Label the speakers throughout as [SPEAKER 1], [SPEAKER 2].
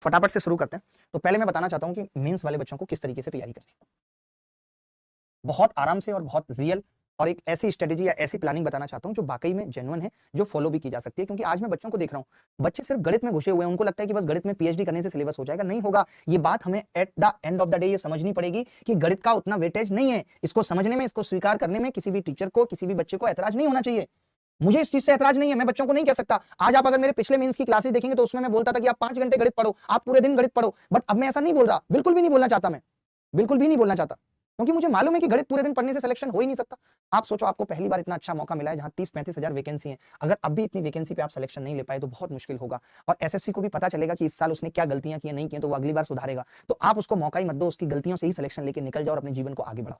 [SPEAKER 1] फटाफट से शुरू करते हैं। तो पहले मैं बताना चाहता हूं कि मेंस वाले बच्चों को किस तरीके से तैयारी करनी है, बहुत आराम से और बहुत रियल, और एक ऐसी स्ट्रेटेजी या ऐसी प्लानिंग बताना चाहता हूं जो वाकई में जेन्युइन है, जो फॉलो भी की जा सकती है। क्योंकि आज मैं बच्चों को देख रहा हूं, बच्चे सिर्फ गणित में घुसे हुए हैं, उनको लगता है कि बस गणित में पीएचडी करने से सिलेबस हो जाएगा। नहीं होगा। ये बात हमें at the end of the day ये समझनी पड़ेगी कि गणित का उतना वेटेज नहीं है। इसको समझने में, इसको स्वीकार करने में किसी भी टीचर को, किसी भी बच्चे को ऐतराज नहीं होना चाहिए। मुझे इस चीज से ऐतराज नहीं है, मैं बच्चों को नहीं कह सकता। आज आप अगर मेरे पिछले मेंस की क्लासेस देखेंगे तो उसमें मैं बोलता था कि आप 5 घंटे गणित पढ़ो, आप पूरे दिन गणित पढ़ो। बट अब मैं ऐसा नहीं बोल रहा, बिल्कुल भी नहीं बोलना चाहता, मैं बिल्कुल भी नहीं बोलना चाहता, क्योंकि मुझे मालूम है कि गणित पूरे दिन पढ़ने से सिलेक्शन हो ही नहीं सकता। आप सोचो, आपको पहली बार इतना अच्छा मौका मिला है जहां 30-35 हजार वैकेंसी है। अगर अब भी इतनी वैकेंसी पे आप सिलेक्शन नहीं ले पाए तो बहुत मुश्किल होगा। और एसएससी को भी पता चलेगा कि इस साल उसने क्या गलतियां की, नहीं की, तो वो अगली बार सुधारेगा। तो आप उसको मौका ही मत दो, उसकी गलतियों से ही सिलेक्शन लेके निकल जाओ और अपने जीवन को आगे बढ़ाओ।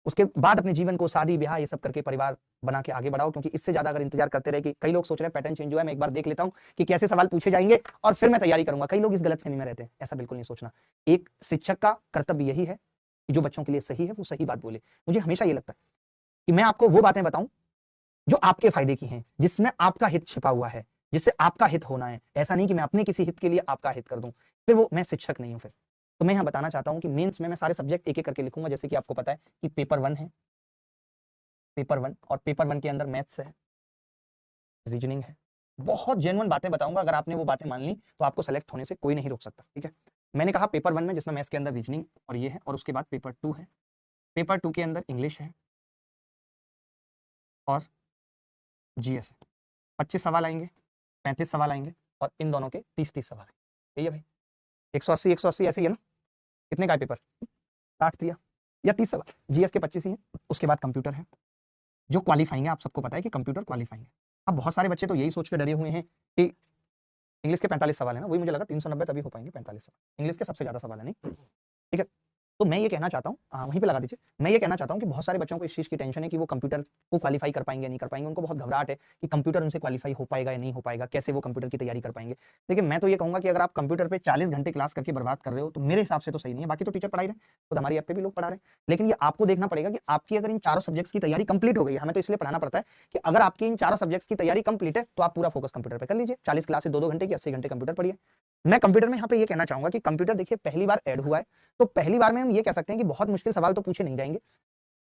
[SPEAKER 1] उसके बाद अपने जीवन को शादी ब्याह ये सब करके परिवार बना के आगे बढ़ाओ। क्योंकि इससे ज्यादा अगर इंतजार करते रहे, कि कई लोग सोच रहे हैं पैटर्न चेंज हुआ है, मैं एक बार देख लेता हूं कि कैसे सवाल पूछे जाएंगे और फिर मैं तैयारी करूंगा। कई लोग इस गलतफहमी में रहते हैं, ऐसा बिल्कुल नहीं सोचना। एक शिक्षक का कर्तव्य यही है कि जो बच्चों के लिए सही है वो सही बात बोले। मुझे हमेशा ये लगता है कि मैं आपको वो बातें बताऊं जो आपके फायदे की हैं, जिसमें आपका हित छिपा हुआ है, जिससे आपका हित होना है। ऐसा नहीं कि मैं अपने किसी हित के लिए आपका हित कर दूं, फिर वो मैं शिक्षक नहीं हूं। फिर तो मैं यहां बताना चाहता हूं कि मेंस में मैं सारे सब्जेक्ट एक एक करके लिखूंगा। जैसे कि आपको पता है कि पेपर 1 है, पेपर 1, और पेपर 1 के अंदर मैथ्स है, रीजनिंग है। बहुत जेन्युइन बातें बताऊंगा, अगर आपने वो बातें मान ली तो आपको सेलेक्ट होने से कोई नहीं रोक सकता। ठीक है, मैंने कहा पेपर 1 में, जिसमें मैथ्स के अंदर रीजनिंग और ये है, और उसके बाद पेपर 2 है। पेपर 2 के अंदर इंग्लिश है और जीएस है। 25 सवाल आएंगे, 35 सवाल आएंगे, और इन दोनों के 30-30 सवाल आएंगे। यही है भाई, 180 ऐसे ही है ना। कितने का है पेपर? 60 दिया या 30 सवाल। जीएस के 25 ही हैं। उसके बाद कंप्यूटर है, जो क्वालिफाइंग है। आप सबको पता है कि कंप्यूटर क्वालिफाइंग है। अब बहुत सारे बच्चे तो यही सोच के डरे हुए हैं कि इंग्लिश के 45 सवाल है ना, वही मुझे लगा 390 तभी हो पाएंगे 45 सवाल। इंग्लिश के सबसे ज्यादा सवाल है, नहीं? ठीक है, तो मैं ये कहना चाहता हूँ, वहीं पे लगा दीजिए। मैं ये कहना चाहता हूँ कि बहुत सारे बच्चों को इस चीज़ की टेंशन है कि वो कंप्यूटर को क्वालिफाई कर पाएंगे नहीं कर पाएंगे। उनको बहुत घबराहट है कि कंप्यूटर उनसे क्वालिफाई हो पाएगा या नहीं हो पाएगा, कैसे वो कंप्यूटर की तैयारी कर पाएंगे। देखिए, मैं तो ये कहूँगा कि अगर आप कंप्यूटर पे 40 घंटे क्लास करके बर्बाद कर रहे हो तो मेरे हिसाब से तो सही नहीं है। बाकी तो टीचर पढ़ा ही रहे, खुद हमारी ऐप पे भी लोग पढ़ा रहे हैं। लेकिन ये आपको देखना पड़ेगा कि आपकी अगर इन चारों सब्जेक्ट्स की तैयारी कंप्लीट हो गई है, हमें तो इसलिए पढ़ाना पड़ता है कि अगर आपकी इन चारों सब्जेक्ट्स की तैयारी कंप्लीट है तो आप पूरा फोकस कंप्यूटर पर कर लीजिए। 40 क्लास से 2-2 घंटे की 80 घंटे कंप्यूटर पढ़िए। मैं कंप्यूटर में यहाँ पे ये कहना चाहूंगा कि कंप्यूटर देखिए पहली बार ऐड हुआ है, तो पहली बार में हम ये कह सकते हैं कि बहुत मुश्किल सवाल तो पूछे नहीं जाएंगे।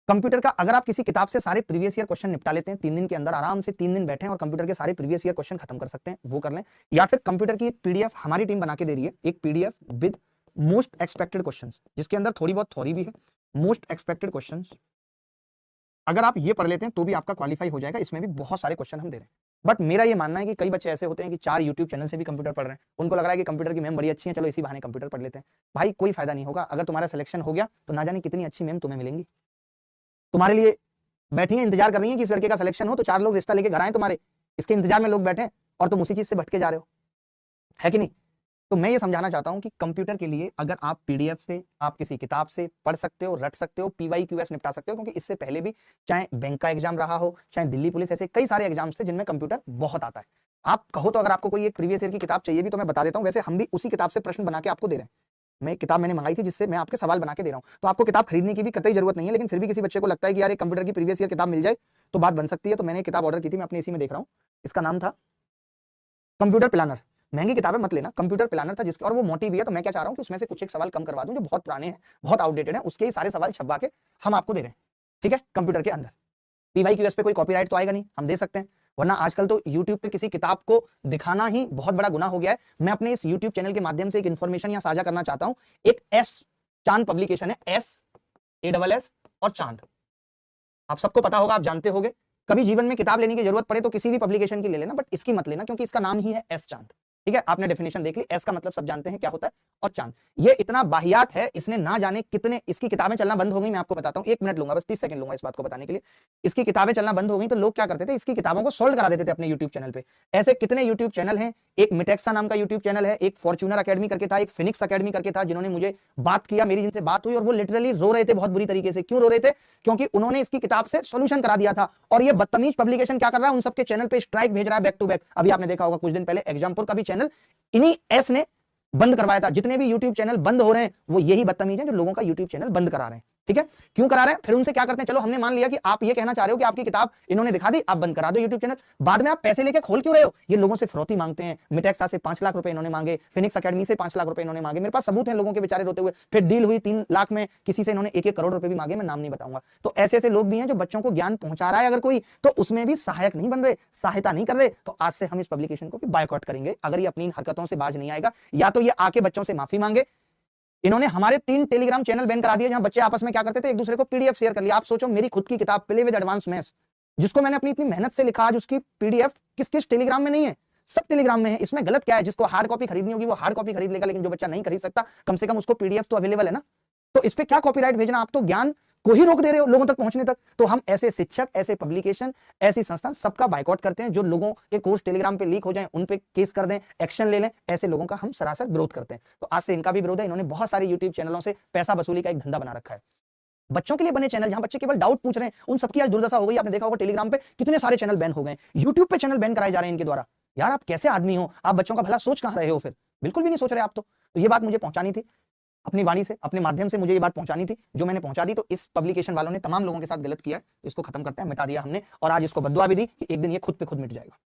[SPEAKER 1] कंप्यूटर का अगर आप किसी किताब से सारे प्रीवियस ईयर क्वेश्चन निपटा लेते हैं 3 दिन के अंदर, आराम से 3 दिन बैठे और कंप्यूटर के सारे प्रीवियस ईयर क्वेश्चन खत्म कर सकते हैं, वो कर लें। या फिर कंप्यूटर की एक पीडीएफ हमारी टीम बना के दे रही है, एक PDF with most expected questions, जिसके अंदर थोड़ी बहुत थ्योरी भी है, मोस्ट एक्सपेक्टेड क्वेश्चंस। अगर आप ये पढ़ लेते हैं तो भी आपका क्वालिफाई हो जाएगा। इसमें भी बहुत सारे क्वेश्चन हम दे रहे हैं। बट मेरा ये मानना है कि कई बच्चे ऐसे होते हैं कि 4 यूट्यूब चैनल से भी कंप्यूटर पढ़ रहे हैं। उनको लग रहा है कि कंप्यूटर की मैम बड़ी अच्छी है, चलो इसी बहाने कंप्यूटर पढ़ लेते हैं। भाई कोई फायदा नहीं होगा। अगर तुम्हारा सिलेक्शन हो गया तो ना जाने कितनी अच्छी मैम तुम्हें मिलेंगी, तुम्हारे लिए बैठी हैं, इंतजार कर रही हैं कि इस लड़के का सिलेक्शन हो तो 4 लोग रिश्ता लेके घर आए तुम्हारे, इसके इंतजार में लोग बैठे हैं और तुम उसी चीज से भटके जा रहे हो, है कि नहीं? तो मैं ये समझाना चाहता हूं कि कंप्यूटर के लिए अगर आप पीडीएफ से, आप किसी किताब से पढ़ सकते हो, रट सकते हो, पीवाईक्यूएस निपटा सकते हो। क्योंकि इससे पहले भी चाहे बैंक का एग्जाम रहा हो, चाहे दिल्ली पुलिस, ऐसे कई सारे एग्जाम्स थे जिनमें कंप्यूटर बहुत आता है। आप कहो तो अगर आपको कोई एक प्रीवियस ईयर की किताब चाहिए भी तो मैं बता देता हूं। वैसे हम भी उसी किताब से प्रश्न बना के आपको दे रहे हैं। मैं एक किताब मैंने मंगाई थी जिससे मैं आपके सवाल बना के दे रहा हूं। तो आपको किताब खरीदने की भी कतई जरूरत नहीं है। लेकिन फिर भी किसी बच्चे को लगता है कि यार एक कंप्यूटर की प्रीवियस ईयर किताब मिल जाए तो बात बन सकती है। तो मैंने एक किताब ऑर्डर की थी, मैं अपने इसी में देख रहा हूँ। इसका नाम था कंप्यूटर प्लानर। महंगी किताबें मत लेना, कंप्यूटर प्लानर था जिसके, और वो मोटी भी है। तो मैं क्या चाह रहा हूं कि उसमें से कुछ एक सवाल कम करवा दूं जो बहुत पुराने हैं, बहुत आउटडेटेड हैं, उसके ही सारे सवाल छपवा के हम आपको दे रहे हैं। ठीक है, कंप्यूटर के अंदर पीवाईक्यूएस पे कोई कॉपीराइट तो आएगा नहीं, हम दे सकते हैं। वरना आजकल तो YouTube पे किसी किताब को दिखाना ही बहुत बड़ा गुनाह हो गया है। मैं अपने इस YouTube चैनल के माध्यम से एक इन्फॉर्मेशन यहाँ साझा करना चाहता हूं। एक एस चांद पब्लिकेशन है, SASS और चांद, आप सबको पता होगा, आप जानते होंगे। कभी जीवन में किताब लेने की जरूरत पड़े तो किसी भी पब्लिकेशन की ले लेना, बट इसकी मत लेना क्योंकि इसका नाम ही है एस चांद। ठीक है, आपने डेफिनेशन देख ली। एस का मतलब सब जानते हैं क्या होता है, और चांद ये इतना बाहियात है, इसने ना जाने कितने, इसकी किताबें चलना बंद हो गई। मैं आपको बताता हूं, 1 मिनट लूंगा, बस 30 सेकंड लूंगा इस बात को बताने के लिए। इसकी किताबें चलना बंद हो गई तो लोग क्या करते थे, इसकी किताबों को सोल्ड करा देते थे अपने यूट्यूब चैनल पे। ऐसे कितने यूट्यूब चैनल हैं। एक मिटेक्सा नाम का यूट्यूब चैनल है, एक फॉर्च्यूनर अकेडमी करके था, एक फिनिक्स अकेडमी करके था, जिन्होंने मुझे बात किया, मेरी जिनसे बात हुई, और वो लिटरली रो रहे थे बहुत बुरी तरीके से। क्यों रो रहे थे? क्योंकि उन्होंने इसकी किताब से सोल्यूशन करा दिया था। और ये बदतमीज पब्लिकेशन क्या कर रहा है, उन सबके चैनल पे स्ट्राइक भेज रहा है बैक टू बैक। अभी आपने देखा होगा कुछ दिन पहले एग्जामपुर का भी चैनल इन्हीं एस ने बंद करवाया था। जितने भी YouTube चैनल बंद हो रहे हैं वो यही बदतमीज हैं जो लोगों का YouTube चैनल बंद करा रहे हैं। ठीक है, क्यों करा रहे हैं? फिर उनसे क्या करते हैं, चलो हमने मान लिया कि आप ये कहना चाह रहे हो कि आपकी किताब इन्होंने दिखा दी, आप बंद करा दो यूट्यूब चैनल। बाद में आप पैसे लेके खोल क्यों रहे हो? ये लोगों से फिरौती मांगते हैं। मिटेक्सा से 5 लाख रुपए इन्होंने मांगे, फिनिक्स एकेडमी से 5 लाख रुपए इन्होंने मांगे, मेरे पास सबूत है लोगों के बेचारे रोते हुए। फिर डील हुई 3 लाख में, किसी से इन्होंने 1-1 करोड़ रुपए भी मांगे, मैं नाम नहीं बताऊंगा। तो ऐसे ऐसे लोग भी हैं जो बच्चों को ज्ञान पहुंचा रहा है, अगर कोई तो उसमें भी सहायक नहीं बन रहे, सहायता नहीं कर रहे। तो आज से हम इस पब्लिकेशन को भी बायकॉट करेंगे अगर ये अपनी हरकतों से बाज नहीं आएगा, या तो ये आके बच्चों से माफी मांगे। इन्होंने हमारे 3 टेलीग्राम चैनल बैन करा दिए जहां बच्चे आपस में क्या करते थे, एक दूसरे को पीडीएफ शेयर कर लिया। आप सोचो, मेरी खुद की किताब प्ले विद एडवांस मैथ्स, जिसको मैंने अपनी इतनी मेहनत से लिखा, आज उसकी पीडीएफ किस किस टेलीग्राम में नहीं है, सब टेलीग्राम में है। इसमें गलत क्या है? जिसको हार्ड कॉपी खरीदनी होगी वो हार्ड कॉपी खरीद लेगा, लेकिन जो बच्चा नहीं खरीद सकता कम से कम उसको पीडीएफ तो अवेलेबल है ना। तो इस पे क्या कॉपीराइट भेजना? आप तो ज्ञान को ही रोक दे रहे हो लोगों तक पहुंचने तक। तो हम ऐसे शिक्षक, ऐसे पब्लिकेशन, ऐसी संस्थान सबका बायकॉट करते हैं। जो लोगों के कोर्स टेलीग्राम पे लीक हो जाएं, उन पे केस कर दें, एक्शन ले लें, ऐसे लोगों का हम सरासर विरोध करते हैं। तो आज से इनका भी विरोध है। इन्होंने बहुत सारे यूट्यूब चैनलों से पैसा वसूली का एक धंधा बना रखा है। बच्चों के लिए बने चैनल जहां बच्चे केवल डाउट पूछ रहे हैं, उन सबकी आज दुर्दशा हो गई। आपने देखा होगा टेलीग्राम पे कितने सारे चैनल बैन हो गए, यूट्यूब पे चैनल बैन कराए जा रहे हैं इनके द्वारा। यार आप कैसे आदमी हो? आप बच्चों का भला सोच कहां रहे हो? फिर बिल्कुल भी नहीं सोच रहे आप। तो ये बात मुझे पहुंचानी थी अपनी वाणी से, अपने माध्यम से मुझे ये बात पहुंचानी थी, जो मैंने पहुंचा दी। तो इस पब्लिकेशन वालों ने तमाम लोगों के साथ गलत किया है, इसको खत्म करते हैं, मिटा दिया हमने। और आज इसको बद्दुआ भी दी कि एक दिन ये खुद पे खुद मिट जाएगा,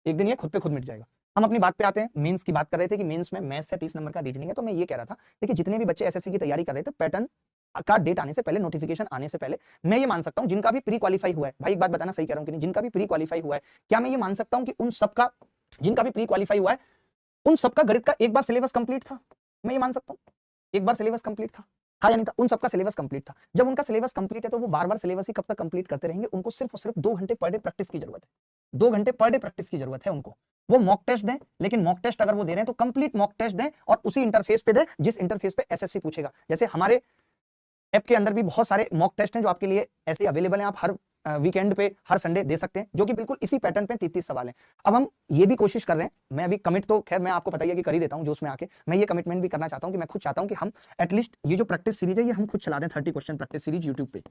[SPEAKER 1] एक दिन ये खुद पे खुद मिट जाएगा। हम अपनी बात पे आते हैं। मेंस की बात कर रहे थे कि मेंस में मैथ्स से 30 नंबर का रीजनिंग है। तो मैं ये कह रहा था, देखिए जितने भी बच्चे एसएससी की तैयारी कर रहे थे, पैटर्न का डेट आने से पहले, नोटिफिकेशन आने से पहले, मैं ये मान सकता हूं जिनका भी प्री क्वालीफाई हुआ है, भाई एक बात बताना सही कह रहा हूं कि नहीं, जिनका भी प्री क्वालीफाई हुआ है, क्या मैं ये मान सकता हूं कि उन सबका, जिनका भी प्री क्वालीफाई हुआ है, उन सबका गणित का एक बार सिलेबस कंप्लीट था? मैं ये मान सकता हूं एक बार सिलेबस कंप्लीट था? हाँ या नहीं था? उन सबका सिलेबस कंप्लीट था। जब उनका सिलेबस कंप्लीट है तो वो बार बार सिलेबस ही कब तक कंप्लीट करते रहेंगे? उनको सिर्फ और सिर्फ 2 घंटे पर डे प्रैक्टिस की जरूरत है। 2 घंटे पर डे प्रैक्टिस की जरूरत है उनको। वो मॉक टेस्ट दें, लेकिन मॉक टेस्ट अगर वो दे रहे हैं तो कंप्लीट मॉक टेस्ट दें, और उसी इंटरफेस पे दें जिस इंटरफेस पे एसएससी पूछेगा। जैसे हमारे ऐप के अंदर भी बहुत सारे मॉक टेस्ट हैं जो आपके लिए ऐसे अवेलेबल हैं, आप हर वीकेंड पे, हर संडे दे सकते हैं, जो कि बिल्कुल इसी पैटर्न पे 30 सवाल हैं। अब हम ये भी कोशिश कर रहे हैं, मैं अभी कमिट तो खैर मैं आपको पता ही है कि कर ही देता हूं जोश में आके। मैं ये कमिटमेंट भी करना चाहता हूं कि मैं खुद चाहता हूं कि हम एटलीस्ट ये जो प्रैक्टिस सीरीज है ये हम खुद चला दें, 30 क्वेश्चन प्रैक्टिस सीरीज यूट्यूब पे,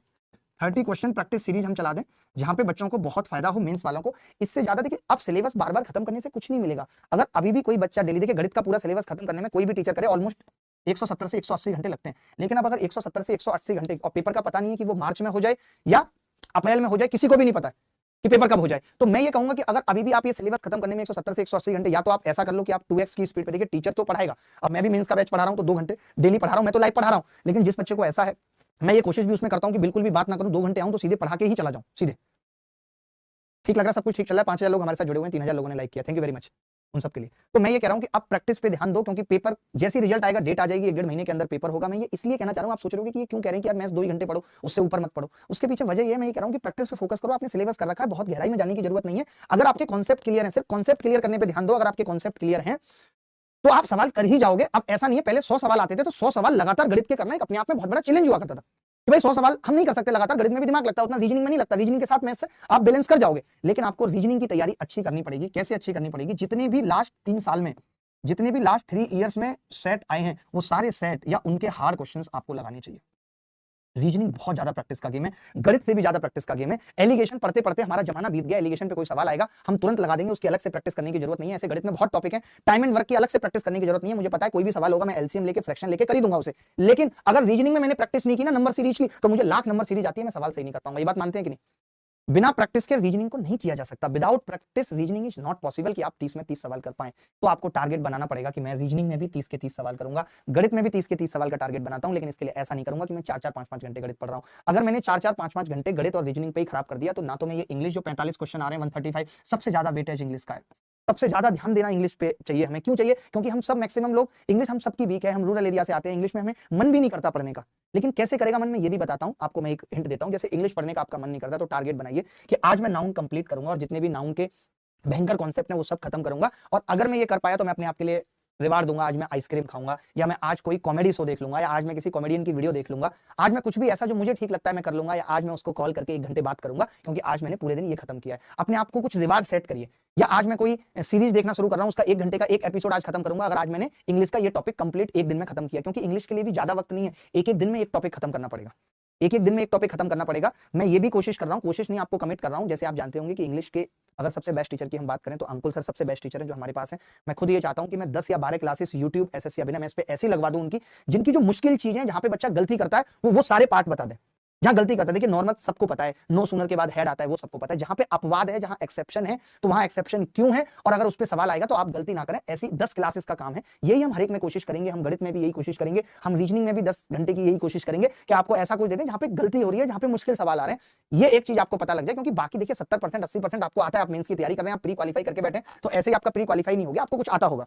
[SPEAKER 1] 30 क्वेश्चन प्रैक्टिस सीरीज हम चला दें, जहां पे बच्चों को बहुत फायदा हो, मेंस वालों को। इससे ज्यादा देखिए, अब सिलेबस बार बार खत्म करने से कुछ नहीं मिलेगा। अगर अभी भी कोई बच्चा डेली, देखिए गणित का पूरा सिलेबस खत्म करने में कोई भी टीचर करे ऑलमोस्ट 170 से 180 घंटे लगते हैं। लेकिन अब अगर 170 से 180 घंटे, और पेपर का पता नहीं है कि वो मार्च में हो जाए या अप्रैल में हो जाए, किसी को भी नहीं पता है कि पेपर कब हो जाए। तो मैं ये कहूंगा कि अगर अभी भी आप ये सिलेबस खत्म करने में 170 से 180 घंटे, या तो आप ऐसा कर लो कि आप 2x की स्पीड पे, देखिए टीचर तो पढ़ाएगा। अब मैं भी मेंस का बैच पढ़ा रहा हूं तो 2 घंटे डेली पढ़ा रहा हूं, मैं तो लाइव पढ़ा रहा हूं। लेकिन जिस बच्चे को ऐसा है, मैं ये कोशिश भी उसमें करता हूं कि बिल्कुल भी बात ना करूं, 2 घंटे आऊं तो सीधे पढ़ा के ही चला जाऊं सीधे। ठीक लग रहा है? सब कुछ ठीक चल रहा है? 5000 लोग हमारे साथ जुड़े हुए हैं, 3000 लोगों ने लाइक किया, थैंक यू वेरी मच उन सब के लिए। तो मैं ये कह रहा हूं कि अब प्रैक्टिस पे ध्यान दो, क्योंकि पेपर जैसे रिजल्ट आएगा, डेट आ जाएगी, 1-1.5 महीने के अंदर पेपर होगा। मैं ये इसलिए कहना चाह रहा हूं, आप सोच रहे हो कि ये क्यों कह रहे हैं कि यार मैथ्स 2 ही घंटे पढ़ो, उससे ऊपर मत पढ़ो। उसके पीछे वजह ये है, मैं ये कह रहा हूं कि प्रैक्टिस पे फोकस करो। आपने सिलेबस कर रखा है, बहुत गहराई में जाने की जरूरत नहीं है। अगर आपके कॉन्सेप्ट क्लियर है, सिर्फ कॉन्सेप्ट क्लियर करने पे ध्यान दो। अगर आपके कॉन्सेप्ट क्लियर है तो आप सवाल कर ही जाओगे। अब ऐसा नहीं है, पहले 100 सवाल आते थे तो 100 सवाल लगातार गणित के करना एक अपने आप में बहुत बड़ा चैलेंज हुआ करता था कि भाई 100 सवाल हम नहीं कर सकते लगातार। गणित में भी दिमाग लगता है, उतना रीजनिंग में नहीं लगता। रीजनिंग के साथ मैथ्स आप बैलेंस कर जाओगे, लेकिन आपको रीजनिंग की तैयारी अच्छी करनी पड़ेगी। कैसे अच्छी करनी पड़ेगी? जितने भी लास्ट 3 साल में, जितने भी लास्ट 3 इयर्स में सेट आए हैं, वो सारे सेट या उनके हार्ड क्वेश्चंस आपको लगाने चाहिए। रीजनिंग बहुत ज्यादा प्रैक्टिस का गेम है, गणित से भी ज्यादा प्रैक्टिस का गेम है। एलिगेशन पढ़ते पढ़ते हमारा जमाना बीत गया। एलिगेशन पे कोई सवाल आएगा, हम तुरंत लगा देंगे, उसकी अलग से प्रैक्टिस करने की जरूरत नहीं है। ऐसे गणित में बहुत टॉपिक है, टाइम एंड वर्क की अलग से प्रैक्टिस करने की जरूरत नहीं है। मुझे पता है कोई भी सवाल होगा, मैं एलसीएम लेके, फ्रैक्शन लेके कर ही दूंगा उसे। लेकिन अगर रीजनिंग में मैंने प्रैक्टिस नहीं की ना नंबर सीरीज की, तो मुझे लाख नंबर सीरीज आती है, मैं सवाल सही नहीं कर पाऊंगा। ये बात मानते हैं कि नहीं? बिना प्रैक्टिस के रीजनिंग को नहीं किया जा सकता। Without practice reasoning is not possible कि आप 30 में 30 सवाल कर पाएं। तो आपको टारगेट बनाना पड़ेगा कि मैं रीजनिंग में भी 30 के 30 सवाल करूंगा, गणित में भी 30 के 30 सवाल का टारगेट बनाता हूं। लेकिन इसके लिए ऐसा नहीं करूंगा कि मैं 4-4, 5-5 घंटे गणित पढ़ रहा हूं। अगर मैंने 4-4, 5-5 घंटे गणित और रीजनिंग पे ही खराब कर दिया, तो ना तो मैं ये इंग्लिश जो 45 क्वेश्चन आ रहे हैं, 135, सबसे ज्यादा वेटेज इंग्लिश का है। सबसे ज्यादा ध्यान देना इंग्लिश पे चाहिए हमें। क्यों चाहिए? क्योंकि हम सब मैक्सिमम लोग, इंग्लिश हम सबकी वीक है, हम रूरल एरिया से आते हैं, इंग्लिश में हमें मन भी नहीं करता पढ़ने का। लेकिन कैसे करेगा मन में, ये भी बताता हूं आपको। मैं एक हिंट देता हूं, जैसे इंग्लिश पढ़ने का आपका मन नहीं करता, तो टारगेट बनाइए कि आज मैं नाउन कंप्लीट करूंगा और जितने भी नाउन के भयंकर कॉन्सेप्ट है वो सब खत्म करूंगा। और अगर मैं ये कर पाया तो मैं अपने आप के लिए रिवार्ड दूंगा। आज मैं आइसक्रीम खाऊंगा, या मैं आज कोई कॉमेडी शो देख लूंगा, या आज मैं किसी कॉमेडियन की वीडियो देख लूंगा। आज मैं कुछ भी ऐसा जो मुझे ठीक लगता है मैं कर लूंगा, या आज मैं उसको कॉल करके 1 घंटे बात करूंगा, क्योंकि आज मैंने पूरे दिन ये खत्म किया है। अपने आप को कुछ रिवार्ड सेट करिए। या आज मैं कोई सीरीज देखना शुरू कर रहा हूं, उसका 1 घंटे का एक एपिसोड आज खत्म करूंगा, अगर आज मैंने इंग्लिश का ये टॉपिक कंप्लीट 1 दिन में खत्म किया। क्योंकि इंग्लिश के लिए भी ज्यादा वक्त नहीं है, एक दिन में एक टॉपिक खत्म करना पड़ेगा। एक एक दिन में एक टॉपिक खत्म करना पड़ेगा। मैं ये भी कोशिश कर रहा हूँ, कोशिश नहीं आपको कमिट कर रहा हूँ। जैसे आप जानते होंगे कि इंग्लिश के अगर सबसे बेस्ट टीचर की हम बात करें तो अंकुल सर सबसे बेस्ट टीचर हैं जो हमारे पास हैं। मैं खुद ये चाहता हूँ कि मैं 10 या 12 क्लासेस यूट्यूब एसएससी अभिनव मैथ्स पे ऐसी लगवा दूं उनकी, जिनकी जो मुश्किल चीजें जहां पे बच्चा गलती करता है वो सारे पार्ट बता दें। जहां गलती करता है, देखिए नॉर्मल सबको पता है, नो सुनर के बाद हेड आता है, वो सबको पता है। जहां पे अपवाद है, जहां एक्सेप्शन है, तो वहां एक्सेप्शन क्यों है और अगर उस पर सवाल आएगा तो आप गलती ना करें। ऐसी 10 क्लासेस का काम है, यही हम हर एक में कोशिश करेंगे। हम गणित में भी यही कोशिश करेंगे, हम रीजनिंग में भी 10 घंटे की यही कोशिश करेंगे कि आपको ऐसा कुछ दे दें जहां पे गलती हो रही है, जहां पे मुश्किल सवाल आ रहे हैं। ये एक चीज आपको पता लग जाए, क्योंकि बाकी देखिए 70% 80% आपको आता है। आप मेंस की तैयारी कर रहे हैं, आप प्री क्वालिफाई करके बैठे, तो ऐसे ही आपका प्री क्वालिफाई नहीं हो गया, आपको कुछ आता होगा।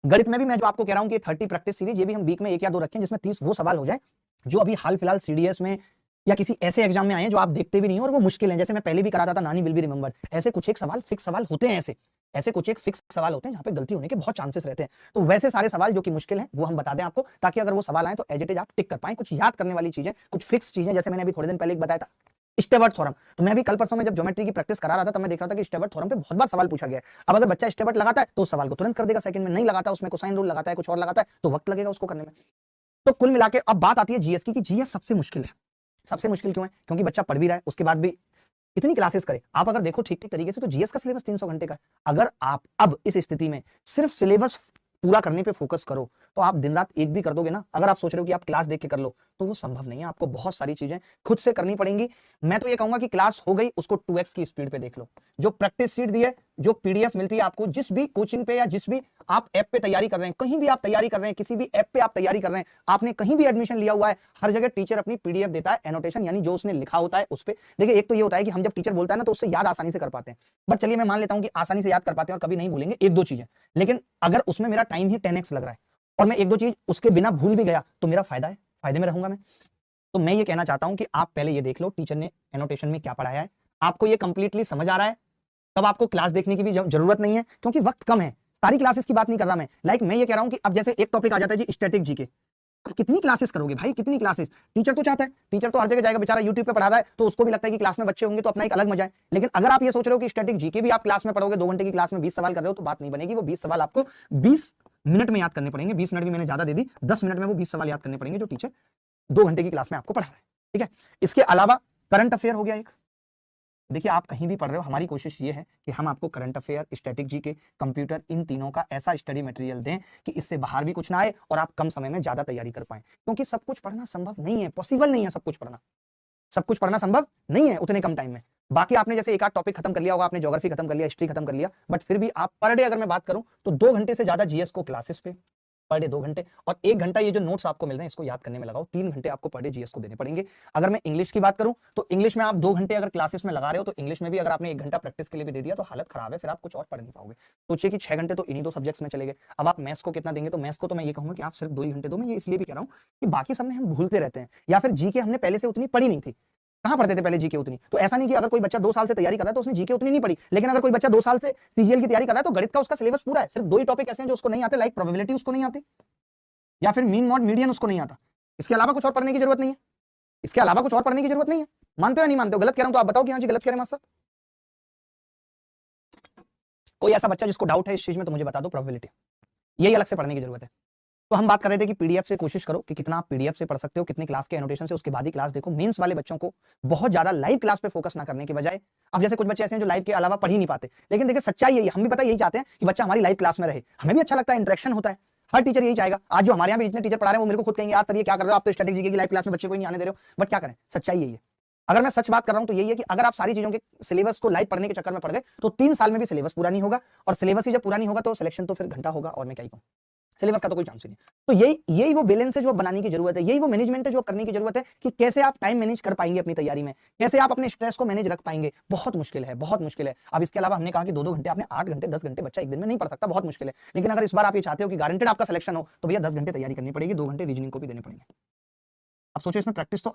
[SPEAKER 1] गणित में भी मैं जो आपको कह रहा हूं कि 30 प्रैक्टिस सीरीज, ये भी हम वीक में 1 या 2 रखें, जिसमें 30 वो सवाल हो जाए जो अभी हाल फिलहाल सीडीएस में या किसी ऐसे एग्जाम में आए हैं जो आप देखते भी नहीं हो और वो मुश्किल है। जैसे मैं पहले भी कराता था नानी विल बी रिमेंबर्ड, ऐसे कुछ एक सवाल फिक्स सवाल होते हैं, ऐसे कुछ एक फिक्स सवाल होते हैं जहां पे गलती होने के बहुत चांसेस रहते हैं। तो वैसे सारे सवाल जो कि मुश्किल हैं वो हम बता दें आपको, ताकि अगर वो सवाल आए तो एज इट इज आप टिक कर पाएं। कुछ याद करने वाली चीजें, कुछ फिक्स चीजें, जैसे मैंने अभी थोड़े दिन पहले एक बताया था स्टेवर्ट थ्योरम। तो मैं भी कल परसों में जब ज्योमेट्री की प्रैक्टिस करा रहा था तब मैं देख रहा था कि स्टेवर्ट थ्योरम पे बहुत बार सवाल पूछा गया है। अब अगर बच्चा स्टेवर्ट लगाता है तो उस सवाल को तुरंत कर देगा सेकंड में, नहीं लगाता उसमें कोसाइन रूल लगाता है, कुछ और लगाता है, तो वक्त लगेगा उसको करने में। तो कुल मिला के अब बात आती है जीएस की, कि जीएस सबसे मुश्किल है। सबसे मुश्किल क्यों है? क्योंकि बच्चा पढ़ भी रहा है, उसके बाद भी इतनी क्लासेस करे। आप अगर देखो ठीक ठीक तरीके से तो जीएस का सिलेबस 300 घंटे का है। अगर आप अब इस स्थिति में सिर्फ सिलेबस पूरा करने पे फोकस करो तो आप दिन रात एक भी कर दोगे ना। अगर आप सोच रहे हो कि आप क्लास देख के कर लो तो वो संभव नहीं है, आपको बहुत सारी चीजें खुद से करनी पड़ेंगी। मैं तो ये कहूंगा कि क्लास हो गई, उसको 2x की स्पीड पे देख लो। जो प्रैक्टिस शीट दी है, जो पीडीएफ मिलती है आपको, जिस भी कोचिंग पे या जिस भी आप ऐप पे तैयारी कर रहे हैं, कहीं भी आप तैयारी कर रहे हैं, किसी भी ऐप पे आप तैयारी कर रहे हैं, आपने कहीं भी एडमिशन लिया हुआ है, हर जगह टीचर अपनी पीडीएफ देता है, एनोटेशन यानी जो उसने लिखा होता है उस पे। देखिए एक तो ये होता है कि हम जब टीचर बोलता है ना तो उससे याद आसानी से कर पाते हैं, बट चलिए मैं मान लेता हूं कि आसानी से याद कर पाते हैं और कभी नहीं भूलेंगे 1-2 चीजें, लेकिन अगर उसमें मेरा टाइम ही 10x लग रहा है और मैं 1-2 चीज उसके बिना भूल भी गया तो मेरा फायदा है, फायदे में रहूंगा मैं। तो मैं ये कहना चाहता हूं कि आप पहले ये देख लो टीचर ने एनोटेशन में क्या पढ़ाया है, आपको ये कंप्लीटली समझ आ रहा है, तब आपको क्लास देखने की भी जरूरत नहीं है, क्योंकि वक्त कम है। सारी क्लासेस की बात नहीं कर रहा मैं, मैं ये कह रहा हूं कि अब जैसे एक टॉपिक आ जाता है जी स्टैटिक जीके, अब कितनी क्लासेस करोगे भाई, कितनी क्लासेस? टीचर तो चाहता है, टीचर तो हर जगह जाएगा बेचारा, यूट्यूब पे पढ़ा रहा है तो उसको भी लगता है कि क्लास में बच्चे होंगे तो अपना एक अलग मजा है। लेकिन अगर आप ये सोच रहे हो कि स्टैटिक जीके भी आप क्लास में पढ़ोगे, 2 घंटे की क्लास में 20 सवाल कर रहे हो, तो बात नहीं बनेगी। वो 20 सवाल आपको 20 मिनट में याद करने पड़ेंगे। 20 मिनट भी मैंने ज्यादा दे दी, 10 मिनट में वो 20 सवाल याद करने पड़ेंगे जो टीचर 2 घंटे की क्लास में आपको पढ़ा रहा है। ठीक है, इसके अलावा करंट अफेयर हो गया एक। देखिए आप कहीं भी पढ़ रहे हो, हमारी कोशिश ये है कि हम आपको current affair, static GK, computer, इन तीनों का ऐसा स्टडी मटेरियल दें कि इससे बाहर भी कुछ ना आए और आप कम समय में ज्यादा तैयारी कर पाएं। क्योंकि सब कुछ पढ़ना संभव नहीं है, पॉसिबल नहीं है सब कुछ पढ़ना, सब कुछ पढ़ना संभव नहीं है उतने कम टाइम में। बाकी आपने जैसे एक आध टॉपिक खत्म कर लिया होगा, आपने ज्योग्राफी खत्म कर लिया, हिस्ट्री खत्म कर लिया, बट फिर भी आप पर डे अगर मैं बात करूं तो 2 घंटे से ज्यादा जीएस को क्लासेस पे पर डे 2 घंटे, और 1 घंटा ये जो नोट्स आपको मिल रहे हैं इसको याद करने में लगाओ। 3 घंटे आपको पर डे जीएस को देने पड़ेंगे। अगर मैं इंग्लिश की बात करूं तो इंग्लिश में आप 2 घंटे अगर क्लासेस में लगा रहे हो तो इंग्लिश में भी अगर आपने 1 घंटा प्रैक्टिस के लिए भी दे दिया तो हालत खराब है, फिर आप कुछ और पढ़ नहीं पाओगे। सोचिए कि 6 घंटे तो इन्हीं 2 सब्जेक्ट्स में चले गए। अब आप मैथ्स को कितना देंगे? तो मैथ्स को तो मैं ये कहूंगा कि आप सिर्फ 2 ही घंटे दो। मैं ये इसलिए भी कह रहा हूं कि बाकी सब में हम भूलते रहते हैं, या फिर जीके हमने पहले से उतनी पढ़ी नहीं थी। कहां पढ़ते थे पहले जीके उतनी? तो ऐसा नहीं कि अगर कोई बच्चा 2 साल से तैयारी कर रहा है तो उसने जीके उतनी नहीं पढ़ी, लेकिन अगर कोई बच्चा 2 साल से सीजीएल की तैयारी कर रहा है तो गणित का उसका सिलेबस पूरा है। सिर्फ 2 ही टॉपिक ऐसे हैं जो उसको नहीं आते, लाइक प्रोबेबिलिटी उसको नहीं आती, या फिर मीन मॉड मीडियन उसको नहीं आता। इसके अलावा कुछ और पढ़ने की जरूरत नहीं है, इसके अलावा कुछ और पढ़ने की जरूरत नहीं है। मानते हो या नहीं मानते हो? गलत कह रहा हूं तो आप बताओ कि हाँ जी गलत कह रहे हैं मास्टर। कोई ऐसा बच्चा जिसको डाउट है इस चीज में तो मुझे बता दो। प्रोबेबिलिटी यही अलग से पढ़ने की जरूरत है। तो हम बात कर रहे थे कि पीडीएफ से कोशिश करो कि कितना आप पीडीएफ से पढ़ सकते हो, कितनी क्लास के एनोटेशन से, उसके बाद ही क्लास देखो। मेंस वाले बच्चों को बहुत ज्यादा लाइव क्लास पे फोकस ना करने के बजाय, अब जैसे कुछ बच्चे ऐसे हैं जो लाइव के अलावा पढ़ ही नहीं पाते, लेकिन देखिए सच्चाई यही, हम भी पता यही चाहते हैं कि बच्चा हमारी लाइव क्लास में रहे, हमें भी अच्छा लगता है, इंटरेक्शन होता है, हर टीचर यही चाहेगा। आज जो हमारे यहाँ भी जितने टीचर पढ़ा रहे हैं वो मेरे को खुद कहेंगे यार सर ये क्या कर रहे हो आप, तो स्टैटिक जीके की लाइव क्लास में बच्चे को नहीं आने दे रहे हो। बट क्या करें, सच्चाई यही है। अगर मैं सच बात कर रहा हूं तो यही है कि अगर आप सारी चीजों के सिलेबस को लाइव पढ़ने के चक्कर में पड़ गए तो 3 साल में भी सिलेबस पूरा नहीं होगा, और सिलेबस ही जब पूरा नहीं होगा तो सिलेक्शन तो फिर घंटा होगा, और मैं क्या ही कहूं, सिलेबस का तो कोई चांस ही नहीं। तो यही वो बैलेंस है जो बनाने की जरूरत है, यही वो मैनेजमेंट है जो करने की जरूरत है कि कैसे आप टाइम मैनेज कर पाएंगे अपनी तैयारी में, कैसे आप अपने स्ट्रेस को मैनेज रख पाएंगे। बहुत मुश्किल है, बहुत मुश्किल है। अब इसके अलावा हमने कहा कि 2-2 घंटे, आपने 8 घंटे 10 घंटे बच्चा एक दिन में नहीं पढ़ सकता, बहुत मुश्किल है। लेकिन अगर इस बार आप ये चाहते हो कि गारंटेड आपका सिलेक्शन हो तो भैया 10 घंटे तैयारी करनी पड़ेगी, 2 घंटे रीजनिंग को भी देने पड़ेंगे। अब सोचो इसमें प्रैक्टिस तो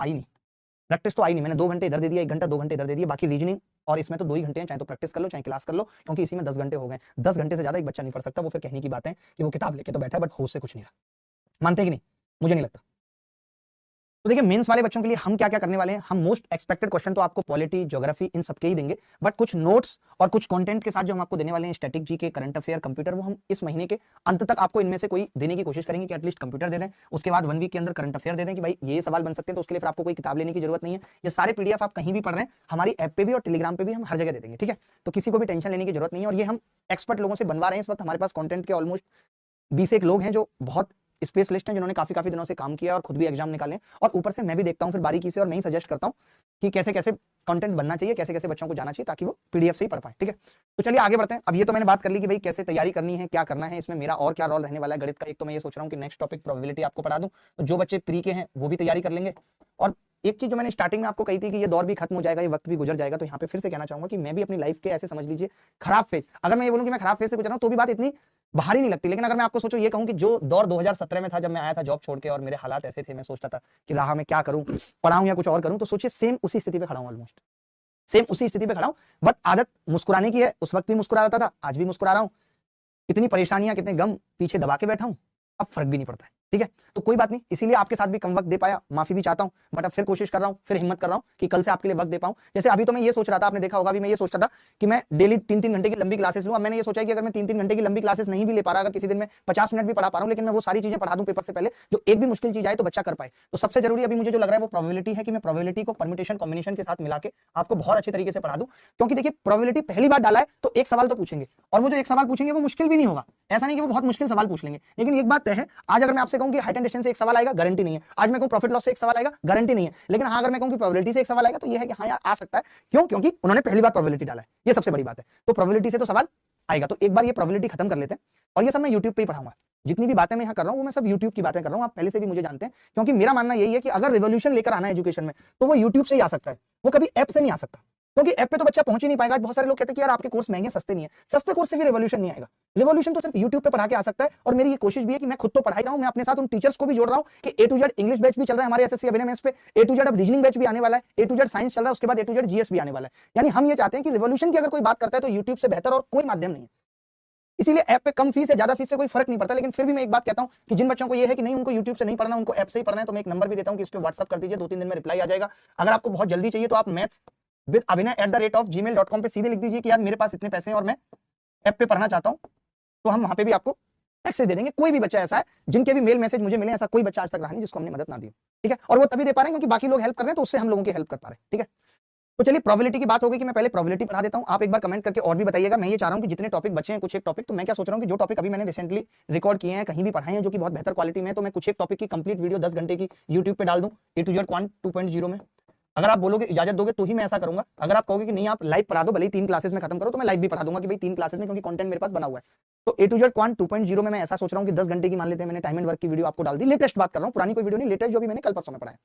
[SPEAKER 1] आई नहीं, मैंने 2 घंटे इधर दे दिया, 1 घंटा 2 घंटे इधर दे दिया, बाकी रीजनिंग और इसमें तो 2 ही घंटे हैं, चाहे तो प्रैक्टिस कर लो चाहे क्लास कर लो, क्योंकि इसी में 10 घंटे हो गए। 10 घंटे से ज्यादा एक बच्चा नहीं पढ़ सकता। वो फिर कहने की बात है कि वो किताब लेके तो बैठा है बट होश से कुछ नहीं रहा। मानते कि नहीं? मुझे नहीं लगता। तो देखिए मेंस वाले बच्चों के लिए हम क्या क्या करने वाले हैं, हम मोस्ट एक्सपेक्टेड क्वेश्चन तो आपको पॉलिटी, ज्योग्राफी इन सब के ही देंगे, बट कुछ नोट्स और कुछ कंटेंट के साथ जो हम आपको देने वाले हैं, static GK, current affair, computer, वो हम इस महीने के अंत तक आपको इनमें से कोई देने की कोशिश करेंगे कि एटलीस्ट कंप्यूटर दे दें, उसके बाद 1 वीक के अंदर करंट अफेयर दे दें कि भाई ये सवाल बन सकते हैं, तो उसके लिए फिर आपको कोई किताब लेने की जरूरत नहीं है, ये सारे पीडीएफ आप कहीं भी पढ़ रहे हैं हमारी ऐप पे भी और टेलीग्राम पे भी हम हर जगह दे देंगे, ठीक है। तो किसी को भी टेंशन लेने की जरूरत नहीं है, और ये हम एक्सपर्ट लोगों से बनवा रहे हैं। इस वक्त हमारे पास कंटेंट के ऑलमोस्ट 20 एक लोग हैं जो बहुत स्पेशलिस्ट हैं, जिन्होंने काफी दिनों से काम किया और खुद भी एग्जाम निकाले, और ऊपर से मैं भी देखता हूं फिर बारीकी से, और मैं ही सजेस्ट करता हूं कि कैसे कैसे कंटेंट बनना चाहिए, कैसे कैसे बच्चों को जाना चाहिए, ताकि वो पीडीएफ से ही पढ़ पाए, ठीक है। तो चलिए आगे बढ़ते हैं। अब ये तो मैंने बात कर ली कि भाई कैसे तैयारी करनी है, क्या करना है, इसमें मेरा और क्या रोल रहने वाला है गणित का। एक तो मैं ये सोच रहा हूँ कि नेक्स्ट टॉपिक प्रोबेबिलिटी आपको पढ़ा दूं, तो जो बच्चे प्री के हैं वो भी तैयारी कर लेंगे। और एक चीज जो मैंने स्टार्टिंग में आपको कही थी कि ये दौर भी खत्म हो जाएगा, ये वक्त भी गुजर जाएगा, तो यहाँ पे फिर से कहना चाहूंगा कि मैं भी अपनी लाइफ के ऐसे समझ लीजिए खराब फेज, अगर मैं ये बोलूं कि मैं खराब फेज से गुजर रहा हूं तो भी बात इतनी बाहर ही नहीं लगती। लेकिन अगर मैं आपको सोचो ये कहूं कि जो दौर 2017 में था, जब मैं आया था जॉब छोड़ के और मेरे हालात ऐसे थे, मैं सोचता था कि राह में क्या करूं, पढ़ाऊं या कुछ और करूं, तो सोचिए सेम उसी स्थिति पे खड़ा हूं, ऑलमोस्ट सेम उसी स्थिति पे खड़ा हूं। बट आदत मुस्कुराने की है, उस वक्त भी मुस्कुरा रहा था, आज भी मुस्कुरा रहा हूं। कितनी परेशानियां, कितने गम पीछे दबा के बैठा हूं, अब फर्क भी नहीं पड़ता है, ठीक है। तो कोई बात नहीं, इसीलिए आपके साथ भी कम वक्त दे पाया, माफी भी चाहता हूं, बट अब फिर कोशिश कर रहा हूं, फिर हिम्मत कर रहा हूं कि कल से आपके लिए वक्त दे पाऊं। जैसे अभी तो मैं ये सोच रहा था, आपने देखा होगा, अभी मैं ये सोचता था कि मैं डेली 3-3 घंटे की लंबी क्लासेस लूं। अब मैंने ये सोचा कि अगर मैं 3-3 घंटे की लंबी क्लासेस नहीं भी ले पा रहा, अगर किसी दिन में 50 मिनट भी पढ़ा पा रहा हूं, लेकिन मैं वो सारी चीजें पढ़ा दूं पेपर से पहले, जो एक भी मुश्किल चीज आए तो बच्चा कर पाए। तो सबसे जरूरी अभी मुझे जो लग रहा है वो प्रोबेबिलिटी है, कि मैं प्रोबेबिलिटी को परम्यूटेशन कॉम्बिनेशन के साथ मिला के आपको बहुत अच्छे तरीके से पढ़ा दूं। क्योंकि देखिए प्रोबेबिलिटी पहली बार डाला है तो एक सवाल तो पूछेंगे, और वो जो एक सवाल पूछेंगे वो मुश्किल भी नहीं होगा, ऐसा नहीं कि वो बहुत मुश्किल सवाल पूछ लेंगे। लेकिन एक बात तय है, आज अगर मैं आपसे कहूं कि हाइट एंड डिस्टेंस से एक सवाल आएगा, गारंटी नहीं है। आज मैं कहूं प्रॉफिट लॉस से एक सवाल आएगा, गारंटी नहीं है। लेकिन हाँ, अगर मैं कहूं कि प्रोबेबिलिटी से एक सवाल आएगा, तो ये है कि हाँ यार आ सकता है। क्यों? क्योंकि उन्होंने पहली बार प्रोबेबिलिटी डाला है, ये सबसे बड़ी बात है। तो प्रोबेबिलिटी से तो सवाल आएगा, तो एक बार ये प्रोबेबिलिटी खत्म कर लेते हैं। और ये सब मैं यूट्यूब पे ही पढ़ाऊंगा, जितनी भी बातें मैं यहाँ कर रहा हूँ वो मैं सब यूट्यूब की बातें कर रहा हूँ, आप पहले से भी मुझे जानते हैं। क्योंकि मेरा मानना यही है कि अगर रिवॉल्यूशन लेकर आना है एजुकेशन में, तो वो यूट्यूब से ही आ सकता है, वो कभी ऐप से नहीं आ सकता। क्योंकि ऐप पे तो बच्चा पहुंच ही नहीं पाएगा। बहुत सारे लोग कहते हैं कि यार आपके कोर्स महंगे, सस्ते नहीं है। सस्ते कोर्स से भी रिवॉल्यूशन नहीं आएगा, रिवॉल्यूशन तो सिर्फ यूट्यूब पे पढ़ा के आ सकता है। और मेरी ये कोशिश भी है कि मैं खुद तो पढ़ा ही रहा हूं, मैं अपने साथ उन टीचर्स को भी जोड़ रहा हूं कि A to Z English batch भी चल रहा है हमारे एसएससी अभिनय मेंस पे, A to Z अब रीजनिंग बैच भी आने वाला है, A to Z साइंस चल रहा है, उसके बाद A to Z जीएस भी आने वाला है। यानी हम ये चाहते हैं कि रिवॉल्यूशन की अगर कोई बात करता है तो यूट्यूब से बेहतर और कोई माध्यम नहीं है। इसीलिए ऐप पे कम फीस है, ज्यादा फीस से कोई फर्क नहीं पड़ता। लेकिन फिर भी मैं एक बात कहता हूं कि जिन बच्चों को ये है कि नहीं उनको यूट्यूब से नहीं पढ़ना, उनको ऐप से ही पढ़ना है, तो मैं एक नंबर भी देता हूं कि इस पे व्हाट्सअप कर दीजिए, 2-3 दिन में रिप्लाई आ जाएगा। अगर आपको बहुत जल्दी चाहिए तो आप maths@gmail.com पे सीधे लिख दीजिए कि यार मेरे पास इतने पैसे हैं और मैं ऐप पे पढ़ना चाहता हूं, तो हम वहां पे भी आपको एक्सेस दे देंगे। कोई भी बच्चा ऐसा है जिनके भी मेल मैसेज मुझे मिले, ऐसा कोई बच्चा आज तक रहा नहीं जिसको हमने मदद ना दी, ठीक है। और वो तभी दे पा रहे हैं क्योंकि बाकी लोग हेल्प कर रहे हैं, तो उससे हम लोगों की हेल्प कर पा रहे हैं, ठीक है। तो चलिए प्रोबेबिलिटी की बात हो गई कि मैं पहले प्रोबेबिलिटी पढ़ा देता हूं। आप एक बार कमेंट करके और भी बताइएगा। मैं ये चाह रहा हूं कि जितने टॉपिक बचे हैं, कुछ एक टॉपिक, तो मैं क्या सोच रहा हूं कि जो टॉपिक अभी मैंने रिसेंटली रिकॉर्ड किए हैं, कहीं भी पढ़ाए हैं, जो कि बहुत बेहतर क्वालिटी में है, तो मैं कुछ एक टॉपिक की कंप्लीट वीडियो 10 घंटे की यूट्यूब पे डाल दूं, A to Z क्वांट 2.0 में। अगर आप बोलोगे, इजाजत दोगे, तो ही मैं ऐसा करूंगा। अगर आप कहोगे कि नहीं आप लाइव पढ़ा दो, भले ही 3 क्लासेस में खत्म करो, तो मैं लाइव भी पढ़ा दूंगा कि भाई 3 क्लासेस में, क्योंकि कंटेंट मेरे पास बना हुआ है। तो A to Z क्वांट 2.0 में मैं ऐसा सोच रहा हूं कि 10 घंटे की, मान लेते हैं मैंने टाइम एंड वर्क की वीडियो आपको डाल दी, लेटेस्ट बात कर रहा हूं, पुरानी कोई वीडियो नहीं, लेटेस्ट जो भी मैंने कल परसों में पढ़ाया,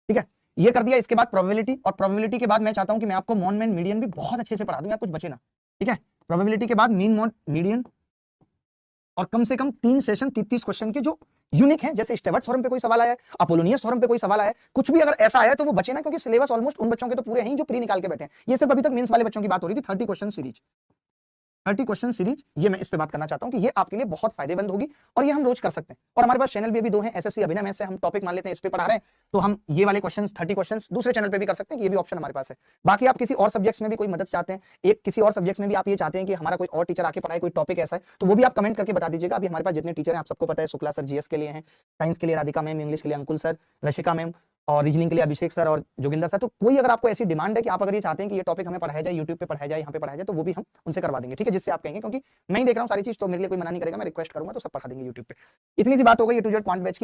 [SPEAKER 1] ठीक है। ये कर दिया। इसके बाद प्रोबेबिलिटी, और प्रोबेबिलिटी के बाद मैं चाहता हूं कि मैं आपको मॉन मैन मीडियन भी बहुत अच्छे से पढ़ा दूं, यार कुछ बचे ना, ठीक है। प्रोबेबिलिटी के बाद मीन मॉड मीडियन, और कम से कम 3 सेशन 33 क्वेश्चन के जो यूनिक है, जैसे स्टेवर्ट थ्योरम पे कोई सवाल आया है, अपोलोनियस थ्योरम पे कोई सवाल आया है, कुछ भी अगर ऐसा आया है तो वो बचे ना, क्योंकि सिलेबस ऑलमोस्ट उन बच्चों के तो पूरे हैं जो प्री निकाल के बैठे हैं। ये सिर्फ अभी तक मेंस वाले बच्चों की बात हो रही थी। 30 क्वेश्चन सीरीज, 30 क्वेश्चन सीरीज, ये मैं इस पे बात करना चाहता हूं कि ये आपके लिए बहुत फायदेमंद होगी, और ये हम रोज कर सकते हैं। और हमारे पास चैनल भी अभी 2 हैं, एसएससी अभिनय मैथ्स से हम टॉपिक मान लेते हैं, इस पे पढ़ा रहे हैं, तो हम ये वाले क्वेश्चंस 30 क्वेश्चंस दूसरे चैनल पे भी कर सकते हैं, कि ये भी ऑप्शन हमारे पास है। बाकी आप किसी और सब्जेक्ट्स में भी कोई मदद चाहते हैं, एक किसी और सब्जेक्ट्स में भी आप ये चाहते हैं कि हमारा कोई और टीचर आके पढ़ाए, कोई टॉपिक ऐसा है, तो वो भी आप कमेंट करके बता दीजिएगा। अभी हमारे पास जितने टीचर हैं आप सबको पता है, शुक्ला सर जीएस के लिए हैं, साइंस के लिए राधिका मैम, इंग्लिश के लिए अंकुल सर, रशिका मैम, और रीजनिंग के लिए अभिषेक सर और जोगिंदर सर। तो कोई अगर आपको ऐसी डिमांड है कि आप अगर ये चाहते हैं कि ये टॉपिक हमें पढ़ाया जाए, यूट्यूब पे पढ़ाया जाए, यहाँ पे पढ़ाया जाए, तो वो भी हम उनसे करवा देंगे, ठीक है। जिससे आप कहेंगे, क्योंकि मैं ही देख रहा हूँ सारी चीज, तो मेरे लिए कोई मना नहीं करेगा, मैं रिक्वेस्ट करूंगा तो सब पढ़ा देंगे यूट्यूब पे। इतनी सी बात हो गई A to Z quant batch की।